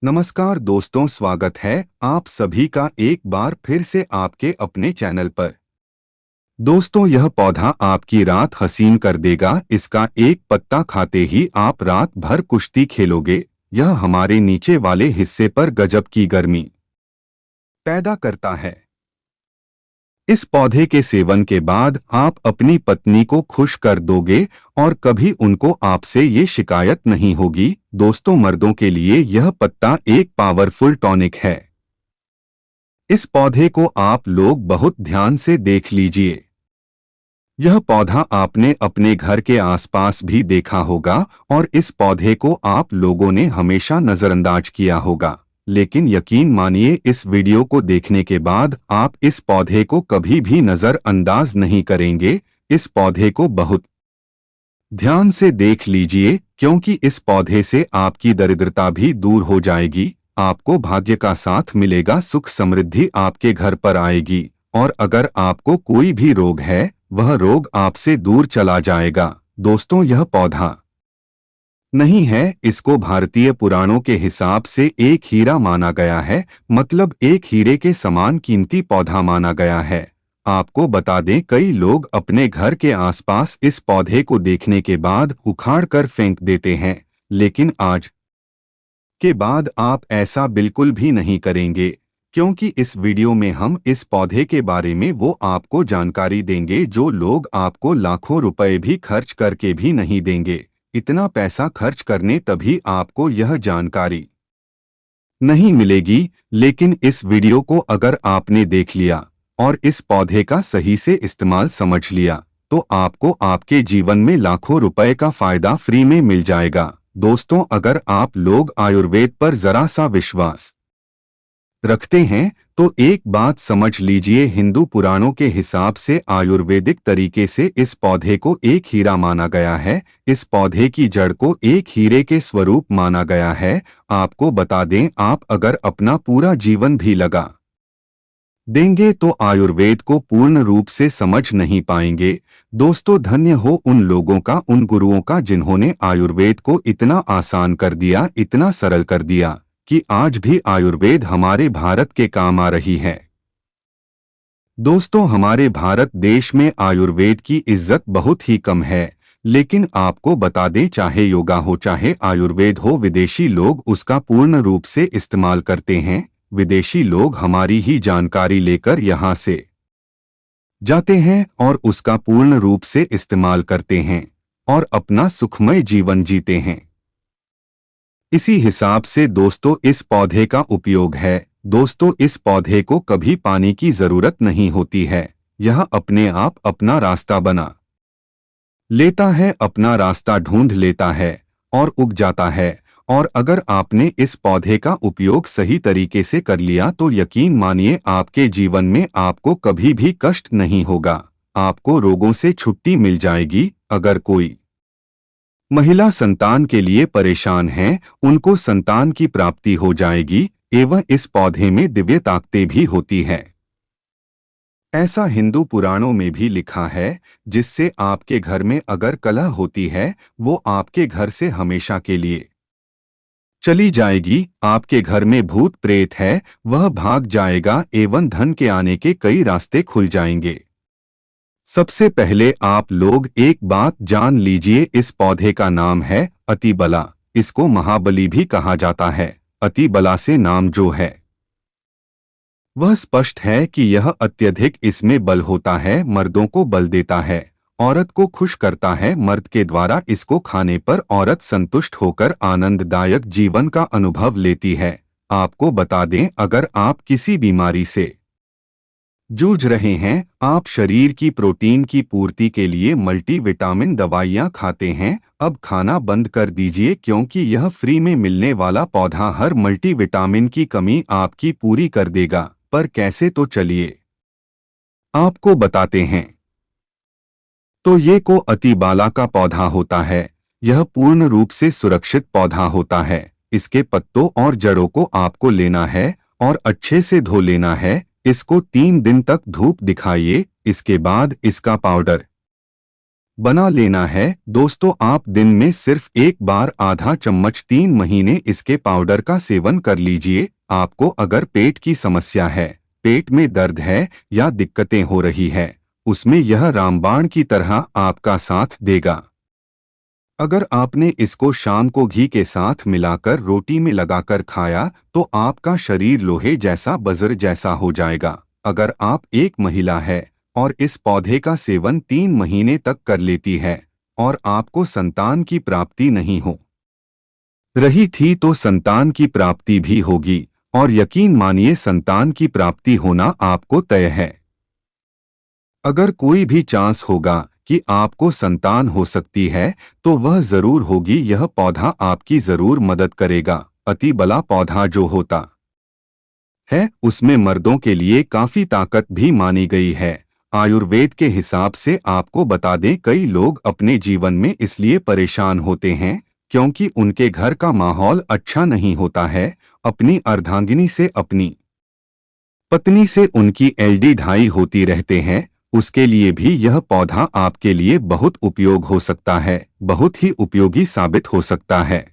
नमस्कार दोस्तों, स्वागत है आप सभी का एक बार फिर से आपके अपने चैनल पर। दोस्तों, यह पौधा आपकी रात हसीन कर देगा। इसका एक पत्ता खाते ही आप रात भर कुश्ती खेलोगे। यह हमारे नीचे वाले हिस्से पर गजब की गर्मी पैदा करता है। इस पौधे के सेवन के बाद आप अपनी पत्नी को खुश कर दोगे और कभी उनको आपसे ये शिकायत नहीं होगी। दोस्तों, मर्दों के लिए यह पत्ता एक पावरफुल टॉनिक है। इस पौधे को आप लोग बहुत ध्यान से देख लीजिए। यह पौधा आपने अपने घर के आसपास भी देखा होगा और इस पौधे को आप लोगों ने हमेशा नजरअंदाज किया होगा। लेकिन यकीन मानिए, इस वीडियो को देखने के बाद आप इस पौधे को कभी भी नजरअंदाज नहीं करेंगे। इस पौधे को बहुत ध्यान से देख लीजिए, क्योंकि इस पौधे से आपकी दरिद्रता भी दूर हो जाएगी। आपको भाग्य का साथ मिलेगा, सुख समृद्धि आपके घर पर आएगी और अगर आपको कोई भी रोग है, वह रोग आपसे दूर चला जाएगा। दोस्तों, यह पौधा नहीं है, इसको भारतीय पुराणों के हिसाब से एक हीरा माना गया है, मतलब एक हीरे के समान कीमती पौधा माना गया है। आपको बता दें, कई लोग अपने घर के आसपास इस पौधे को देखने के बाद उखाड़ कर फेंक देते हैं, लेकिन आज के बाद आप ऐसा बिल्कुल भी नहीं करेंगे, क्योंकि इस वीडियो में हम इस पौधे के बारे में वो आपको जानकारी देंगे जो लोग आपको लाखों रुपए भी खर्च करके भी नहीं देंगे। इतना पैसा खर्च करने तभी आपको यह जानकारी नहीं मिलेगी। लेकिन इस वीडियो को अगर आपने देख लिया और इस पौधे का सही से इस्तेमाल समझ लिया, तो आपको आपके जीवन में लाखों रुपए का फायदा फ्री में मिल जाएगा। दोस्तों, अगर आप लोग आयुर्वेद पर जरा सा विश्वास रखते हैं तो एक बात समझ लीजिए, हिंदू पुराणों के हिसाब से आयुर्वेदिक तरीके से इस पौधे को एक हीरा माना गया है। इस पौधे की जड़ को एक हीरे के स्वरूप माना गया है। आपको बता दें, आप अगर अपना पूरा जीवन भी लगा देंगे तो आयुर्वेद को पूर्ण रूप से समझ नहीं पाएंगे। दोस्तों, धन्य हो उन लोगों का, उन गुरुओं का जिन्होंने आयुर्वेद को इतना आसान कर दिया, इतना सरल कर दिया कि आज भी आयुर्वेद हमारे भारत के काम आ रही है। दोस्तों, हमारे भारत देश में आयुर्वेद की इज्जत बहुत ही कम है, लेकिन आपको बता दें, चाहे योगा हो चाहे आयुर्वेद हो, विदेशी लोग उसका पूर्ण रूप से इस्तेमाल करते हैं। विदेशी लोग हमारी ही जानकारी लेकर यहाँ से जाते हैं और उसका पूर्ण रूप से इस्तेमाल करते हैं और अपना सुखमय जीवन जीते हैं। इसी हिसाब से दोस्तों, इस पौधे का उपयोग है। दोस्तों, इस पौधे को कभी पानी की जरूरत नहीं होती है। यह अपने आप अपना रास्ता बना लेता है, अपना रास्ता ढूंढ लेता है और उग जाता है। और अगर आपने इस पौधे का उपयोग सही तरीके से कर लिया तो यकीन मानिए, आपके जीवन में आपको कभी भी कष्ट नहीं होगा। आपको रोगों से छुट्टी मिल जाएगी। अगर कोई महिला संतान के लिए परेशान है, उनको संतान की प्राप्ति हो जाएगी। एवं इस पौधे में दिव्य ताकतें भी होती है, ऐसा हिंदू पुराणों में भी लिखा है, जिससे आपके घर में अगर कलह होती है, वो आपके घर से हमेशा के लिए चली जाएगी। आपके घर में भूत प्रेत है, वह भाग जाएगा एवं धन के आने के कई रास्ते खुल जाएंगे। सबसे पहले आप लोग एक बात जान लीजिए, इस पौधे का नाम है अतिबला। इसको महाबली भी कहा जाता है। अतिबला से नाम जो है वह स्पष्ट है कि यह अत्यधिक इसमें बल होता है, मर्दों को बल देता है, औरत को खुश करता है। मर्द के द्वारा इसको खाने पर औरत संतुष्ट होकर आनंददायक जीवन का अनुभव लेती है। आपको बता दें, अगर आप किसी बीमारी से जूझ रहे हैं, आप शरीर की प्रोटीन की पूर्ति के लिए मल्टीविटामिन दवाइयां खाते हैं, अब खाना बंद कर दीजिए, क्योंकि यह फ्री में मिलने वाला पौधा हर मल्टीविटामिन की कमी आपकी पूरी कर देगा। पर कैसे, तो चलिए आपको बताते हैं। तो ये को अतिबाला का पौधा होता है। यह पूर्ण रूप से सुरक्षित पौधा होता है। इसके पत्तों और जड़ों को आपको लेना है और अच्छे से धो लेना है। इसको 3 दिन तक धूप दिखाइए। इसके बाद इसका पाउडर बना लेना है। दोस्तों, आप दिन में सिर्फ एक बार आधा चम्मच 3 महीने इसके पाउडर का सेवन कर लीजिए। आपको अगर पेट की समस्या है, पेट में दर्द है या दिक्कतें हो रही है, उसमें यह रामबाण की तरह आपका साथ देगा। अगर आपने इसको शाम को घी के साथ मिलाकर रोटी में लगाकर खाया तो आपका शरीर लोहे जैसा बज्र जैसा हो जाएगा। अगर आप एक महिला है और इस पौधे का सेवन 3 महीने तक कर लेती है और आपको संतान की प्राप्ति नहीं हो रही थी तो संतान की प्राप्ति भी होगी, और यकीन मानिए संतान की प्राप्ति होना आपको तय है। अगर कोई भी चांस होगा कि आपको संतान हो सकती है तो वह जरूर होगी। यह पौधा आपकी जरूर मदद करेगा। अति बला पौधा जो होता है उसमें मर्दों के लिए काफी ताकत भी मानी गई है। आयुर्वेद के हिसाब से आपको बता दें, कई लोग अपने जीवन में इसलिए परेशान होते हैं क्योंकि उनके घर का माहौल अच्छा नहीं होता है। अपनी अर्धांगिनी से, अपनी पत्नी से उनकी एलडी ढाई होती रहते हैं, उसके लिए भी यह पौधा आपके लिए बहुत उपयोग हो सकता है, बहुत ही उपयोगी साबित हो सकता है।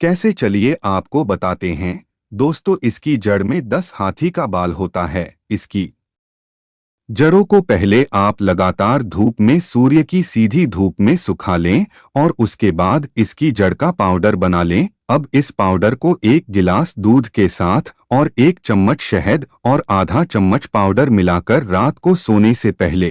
कैसे, चलिए आपको बताते हैं। दोस्तों, इसकी जड़ में 10 हाथी का बाल होता है। इसकी जड़ों को पहले आप लगातार धूप में, सूर्य की सीधी धूप में सुखा लें और उसके बाद इसकी जड़ का पाउडर बना लें। अब इस पाउडर को 1 गिलास दूध के साथ और 1 चम्मच शहद और आधा चम्मच पाउडर मिलाकर रात को सोने से पहले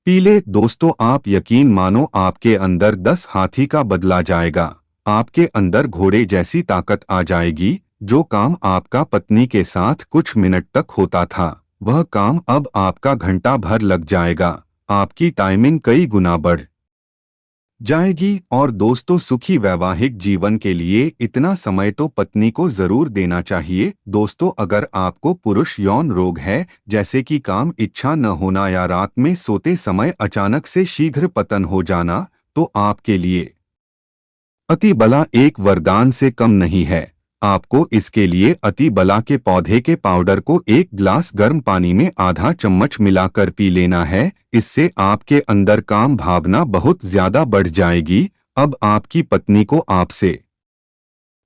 पी ले। दोस्तों, आप यकीन मानो आपके अंदर 10 हाथी का बदला जाएगा। आपके अंदर घोड़े जैसी ताकत आ जाएगी। जो काम आपका पत्नी के साथ कुछ मिनट तक होता था, वह काम अब आपका घंटा भर लग जाएगा। आपकी टाइमिंग कई गुना बढ़ जाएगी। और दोस्तों, सुखी वैवाहिक जीवन के लिए इतना समय तो पत्नी को जरूर देना चाहिए। दोस्तों, अगर आपको पुरुष यौन रोग है, जैसे कि काम इच्छा न होना या रात में सोते समय अचानक से शीघ्र पतन हो जाना, तो आपके लिए अति बला एक वरदान से कम नहीं है। आपको इसके लिए अति बला के पौधे के पाउडर को 1 गिलास गर्म पानी में आधा चम्मच मिलाकर पी लेना है। इससे आपके अंदर काम भावना बहुत ज्यादा बढ़ जाएगी। अब आपकी पत्नी को आपसे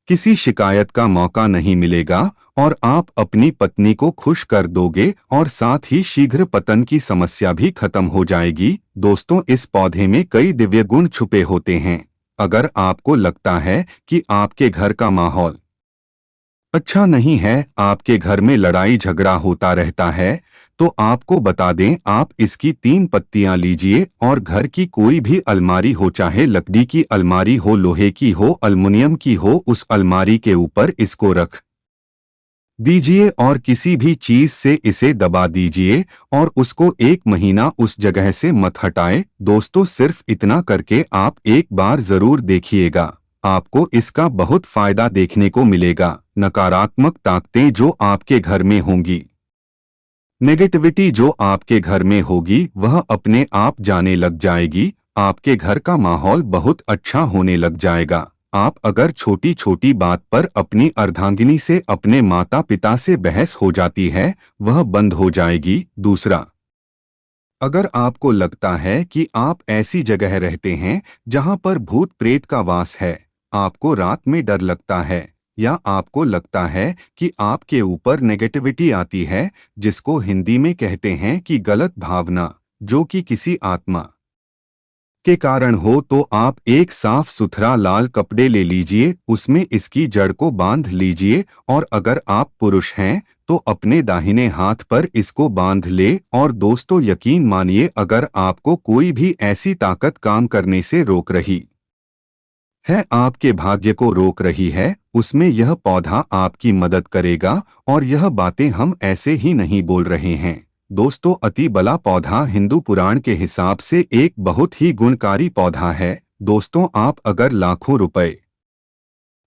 किसी शिकायत का मौका नहीं मिलेगा और आप अपनी पत्नी को खुश कर दोगे और साथ ही शीघ्र पतन की समस्या भी खत्म हो जाएगी। दोस्तों, इस पौधे में कई दिव्य गुण छुपे होते हैं। अगर आपको लगता है कि आपके घर का माहौल अच्छा नहीं है, आपके घर में लड़ाई झगड़ा होता रहता है, तो आपको बता दें, आप इसकी 3 पत्तियां लीजिए और घर की कोई भी अलमारी हो, चाहे लकड़ी की अलमारी हो, लोहे की हो, अल्युमिनियम की हो, उस अलमारी के ऊपर इसको रख दीजिए और किसी भी चीज से इसे दबा दीजिए और उसको 1 महीना उस जगह से मत हटाएं। दोस्तों, सिर्फ इतना करके आप एक बार जरूर देखिएगा, आपको इसका बहुत फायदा देखने को मिलेगा। नकारात्मक ताकतें जो आपके घर में होंगी, नेगेटिविटी जो आपके घर में होगी, वह अपने आप जाने लग जाएगी। आपके घर का माहौल बहुत अच्छा होने लग जाएगा। आप अगर छोटी छोटी बात पर अपनी अर्धांगिनी से, अपने माता पिता से बहस हो जाती है, वह बंद हो जाएगी। दूसरा, अगर आपको लगता है कि आप ऐसी जगह रहते हैं जहां पर भूत प्रेत का वास है, आपको रात में डर लगता है, या आपको लगता है कि आपके ऊपर नेगेटिविटी आती है, जिसको हिंदी में कहते हैं कि गलत भावना, जो कि किसी आत्मा के कारण हो, तो आप एक साफ सुथरा लाल कपड़े ले लीजिए, उसमें इसकी जड़ को बांध लीजिए और अगर आप पुरुष हैं तो अपने दाहिने हाथ पर इसको बांध ले। और दोस्तों, यकीन मानिए, अगर आपको कोई भी ऐसी ताकत काम करने से रोक रही है, आपके भाग्य को रोक रही है, उसमें यह पौधा आपकी मदद करेगा। और यह बातें हम ऐसे ही नहीं बोल रहे हैं। दोस्तों, अति बला पौधा हिंदू पुराण के हिसाब से एक बहुत ही गुणकारी पौधा है। दोस्तों, आप अगर लाखों रुपए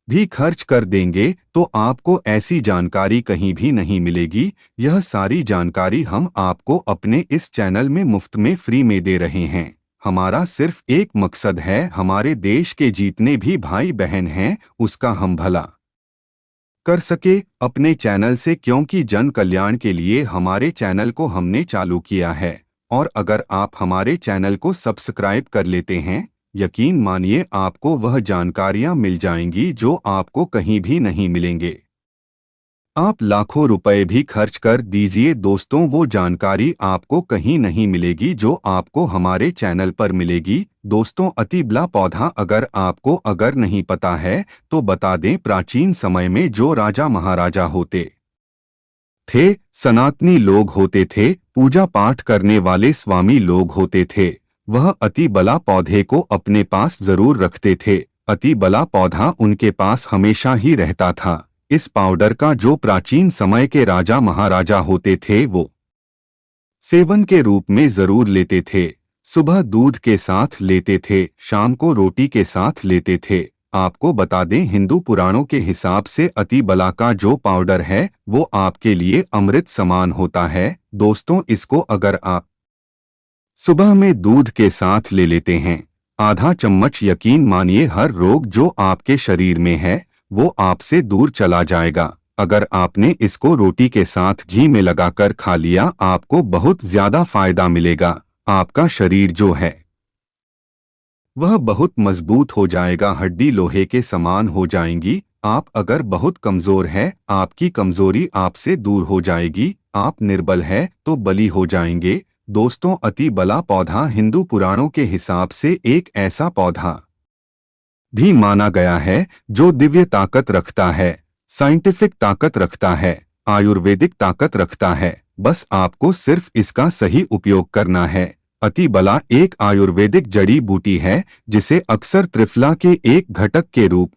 भी खर्च कर देंगे तो आपको ऐसी जानकारी कहीं भी नहीं मिलेगी। यह सारी जानकारी हम आपको अपने इस चैनल में मुफ्त में फ्री में दे रहे हैं। हमारा सिर्फ एक मकसद है, हमारे देश के जितने भी भाई बहन हैं उसका हम भला कर सके अपने चैनल से, क्योंकि जन कल्याण के लिए हमारे चैनल को हमने चालू किया है। और अगर आप हमारे चैनल को सब्सक्राइब कर लेते हैं, यकीन मानिए आपको वह जानकारियां मिल जाएंगी जो आपको कहीं भी नहीं मिलेंगे। आप लाखों रुपए भी खर्च कर दीजिए दोस्तों, वो जानकारी आपको कहीं नहीं मिलेगी जो आपको हमारे चैनल पर मिलेगी। दोस्तों, अतिबला पौधा अगर नहीं पता है तो बता दें, प्राचीन समय में जो राजा महाराजा होते थे, सनातनी लोग होते थे, पूजा पाठ करने वाले स्वामी लोग होते थे, वह अतिबला पौधे को अपने पास जरूर रखते थे। अतिबला पौधा उनके पास हमेशा ही रहता था। इस पाउडर का जो प्राचीन समय के राजा महाराजा होते थे वो सेवन के रूप में जरूर लेते थे। सुबह दूध के साथ लेते थे, शाम को रोटी के साथ लेते थे। आपको बता दें, हिंदू पुराणों के हिसाब से अतिबला का जो पाउडर है वो आपके लिए अमृत समान होता है। दोस्तों, इसको अगर आप सुबह में दूध के साथ ले लेते हैं, आधा चम्मच, यकीन मानिए हर रोग जो आपके शरीर में है वो आपसे दूर चला जाएगा। अगर आपने इसको रोटी के साथ घी में लगाकर खा लिया, आपको बहुत ज्यादा फायदा मिलेगा। आपका शरीर जो है वह बहुत मजबूत हो जाएगा, हड्डी लोहे के समान हो जाएंगी। आप अगर बहुत कमजोर है, आपकी कमजोरी आपसे दूर हो जाएगी। आप निर्बल है तो बली हो जाएंगे। दोस्तों, अतिबला पौधा हिंदू पुराणों के हिसाब से एक ऐसा पौधा भी माना गया है जो दिव्य ताकत रखता है, साइंटिफिक ताकत रखता है, आयुर्वेदिक ताकत रखता है। बस आपको सिर्फ इसका सही उपयोग करना है। अतिबला एक आयुर्वेदिक जड़ी बूटी है जिसे अक्सर त्रिफला के एक घटक के रूप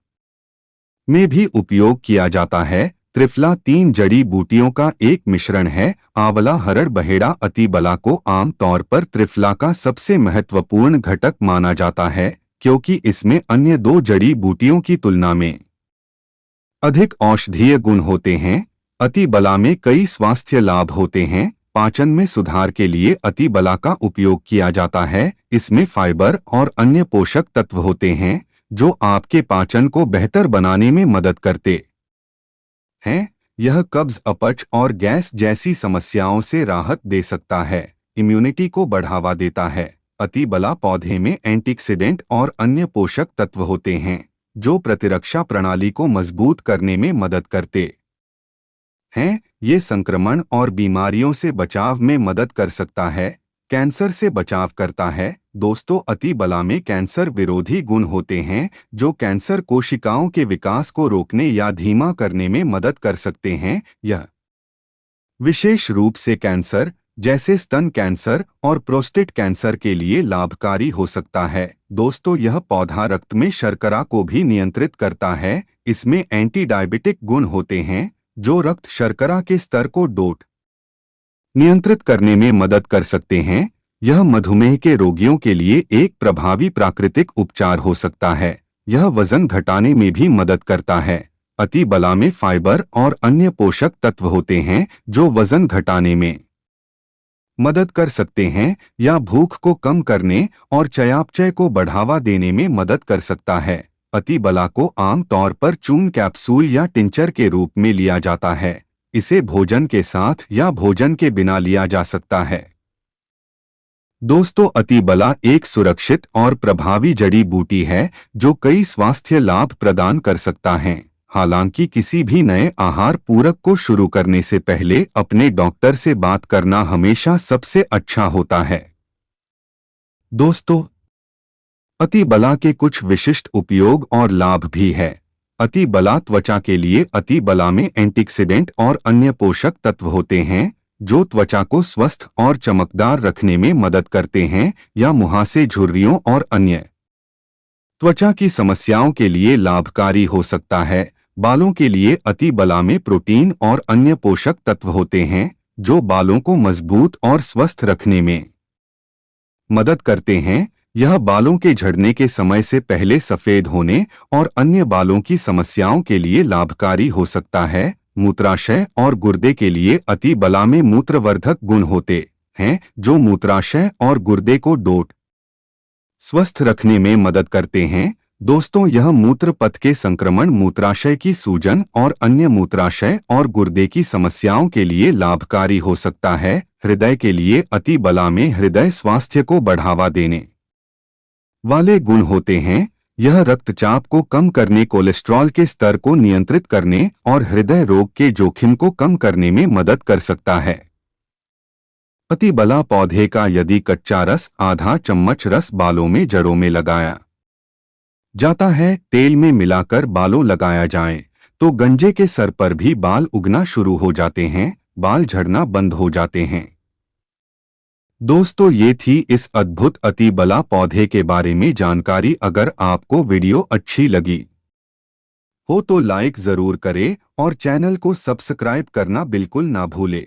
में भी उपयोग किया जाता है। त्रिफला 3 जड़ी बूटियों का एक मिश्रण है। आंवला, हरड़, बहेड़ा अतिबला को आम तौर पर त्रिफला का सबसे महत्वपूर्ण घटक माना जाता है क्योंकि इसमें अन्य 2 जड़ी बूटियों की तुलना में अधिक औषधीय गुण होते हैं। अतिबला में कई स्वास्थ्य लाभ होते हैं। पाचन में सुधार के लिए अतिबला का उपयोग किया जाता है। इसमें फाइबर और अन्य पोषक तत्व होते हैं जो आपके पाचन को बेहतर बनाने में मदद करते हैं। यह कब्ज, अपच और गैस जैसी समस्याओं से राहत दे सकता है, इम्यूनिटी को बढ़ावा देता है। अतिबला पौधे में एंटीऑक्सीडेंट और अन्य पोषक तत्व होते हैं जो प्रतिरक्षा प्रणाली को मजबूत करने में मदद करते हैं। ये संक्रमण और बीमारियों से बचाव में मदद कर सकता है, कैंसर से बचाव करता है। दोस्तों, अतिबला में कैंसर विरोधी गुण होते हैं जो कैंसर कोशिकाओं के विकास को रोकने या धीमा करने में मदद कर सकते हैं। यह विशेष रूप से कैंसर जैसे स्तन कैंसर और प्रोस्टेट कैंसर के लिए लाभकारी हो सकता है। दोस्तों, यह पौधा रक्त में शर्करा को भी नियंत्रित करता है। इसमें एंटी डायबिटिक गुण होते हैं जो रक्त शर्करा के स्तर को नियंत्रित करने में मदद कर सकते हैं। यह मधुमेह के रोगियों के लिए एक प्रभावी प्राकृतिक उपचार हो सकता है। यह वजन घटाने में भी मदद करता है। अतिबला में फाइबर और अन्य पोषक तत्व होते हैं जो वजन घटाने में मदद कर सकते हैं या भूख को कम करने और चयापचय को बढ़ावा देने में मदद कर सकता है। अतिबला को आम तौर पर चूर्ण, कैप्सूल या टिंचर के रूप में लिया जाता है। इसे भोजन के साथ या भोजन के बिना लिया जा सकता है। दोस्तों, अतिबला एक सुरक्षित और प्रभावी जड़ी बूटी है जो कई स्वास्थ्य लाभ प्रदान कर सकता है। हालांकि किसी भी नए आहार पूरक को शुरू करने से पहले अपने डॉक्टर से बात करना हमेशा सबसे अच्छा होता है। दोस्तों, अतिबला के कुछ विशिष्ट उपयोग और लाभ भी है। अतिबला त्वचा के लिए अतिबला में एंटीऑक्सीडेंट और अन्य पोषक तत्व होते हैं जो त्वचा को स्वस्थ और चमकदार रखने में मदद करते हैं या मुहासे, झुर्रियों और अन्य त्वचा की समस्याओं के लिए लाभकारी हो सकता है। बालों के लिए अतिबला में प्रोटीन और अन्य पोषक तत्व होते हैं जो बालों को मजबूत और स्वस्थ रखने में मदद करते हैं। यह बालों के झड़ने के समय से पहले सफेद होने और अन्य बालों की समस्याओं के लिए लाभकारी हो सकता है। मूत्राशय और गुर्दे के लिए अतिबला में मूत्रवर्धक गुण होते हैं जो मूत्राशय और गुर्दे को स्वस्थ रखने में मदद करते हैं। दोस्तों, यह मूत्र पथ के संक्रमण, मूत्राशय की सूजन और अन्य मूत्राशय और गुर्दे की समस्याओं के लिए लाभकारी हो सकता है। हृदय के लिए अति बला में हृदय स्वास्थ्य को बढ़ावा देने वाले गुण होते हैं। यह रक्तचाप को कम करने, कोलेस्ट्रॉल के स्तर को नियंत्रित करने और हृदय रोग के जोखिम को कम करने में मदद कर सकता है। अतिबला पौधे का यदि कच्चा रस, आधा चम्मच रस बालों में, जड़ों में लगाया जाता है, तेल में मिलाकर बालों लगाया जाए, तो गंजे के सर पर भी बाल उगना शुरू हो जाते हैं, बाल झड़ना बंद हो जाते हैं। दोस्तों, ये थी इस अद्भुत अतिबला पौधे के बारे में जानकारी। अगर आपको वीडियो अच्छी लगी हो तो लाइक जरूर करें और चैनल को सब्सक्राइब करना बिल्कुल ना भूलें।